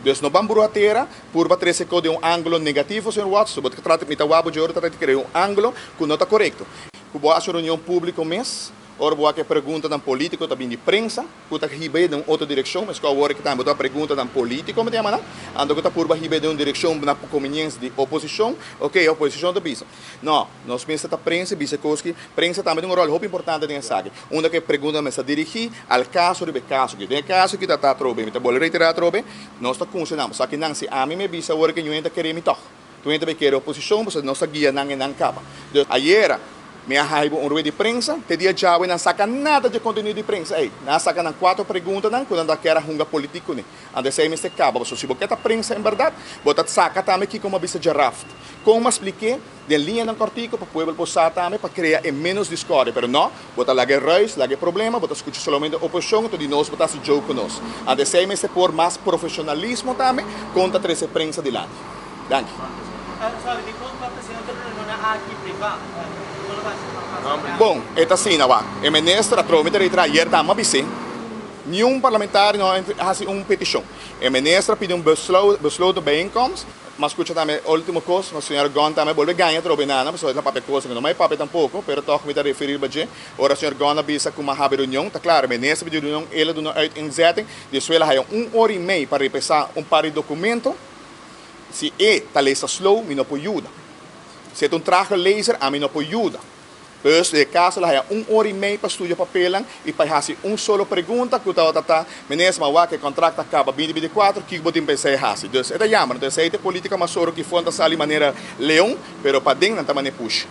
Dus no bamburuatera, por bater de um ângulo negativo, senhor Watson, so que trata de wabo de ouro, trata de criar um ângulo que não está correto. Cubo acho reunião pública mês, ora boa que pergunta dan político também de prensa, que está ribe de outra direção, mas qual hora que está botar pergunta dan político, mas tem ando que está por ribe de uma direção na conveniência de oposição, ok, oposição da bisa. Não, nós pensamos da prensa, bisa que prensa também tem um rol muito importante nessa área. Onde que pergunta mas dirigir ao caso de caso que tem caso que está trobe, me tá bole retirar trobe, nós está funcionando, só que não se a mim me bisa hora que eu ainda queremos tocar. Tu ainda quer oposição, você não guia não capa. Ayer minha raiva um ruído de prensa, te dia já não saca nada de conteúdo de prensa. Ei, não saca nem 4 perguntas não, quando quer runga político né. Ande sei me se acaba, se você quer prensa em verdade, bota saca também aqui como vista de raft. Como expliquei, de linha no cortico para o povo passar também para criar menos discórdia, pero não, bota lá guerreiros, lá problema, bota escuta somente a oposição, então de nós bota se jogo conosco. Ande sei me se por mais profissionalismo também, contra essa prensa de lá. Danke. Sorry, di conta presidente não aqui privado. Bom, esta cena va. O ministro atromete retra ayer tama bise. Nenhum parlamentar não faz uma petição. O ministro pediu besluit de bijeenkomst. Mas escuta também, a última coisa, o senhor Gon também volve ganhar trobe nada, mas é papel coisa, não é papel tampouco, pero toch me referir baje. Ora o senhor Gon avisa que uma reunião, tá claro, o ministro pediu reunião, ele do uitinzetting, de suela há 1 hora e meia para repassar par de documento. Se tá lesa slow, me não pode ajudar. Se é traje laser, a mim não pode ajudar. Dus de caso lá é 1 hora e meia para estudar papel e para fazer solo pergunta que o tá ministro mas que contrato acaba 2024 que botem pensar fazer. Dus é jammer, dus é política mas soro que fonda sali maneira leão, pero para dentro não tá maneira push.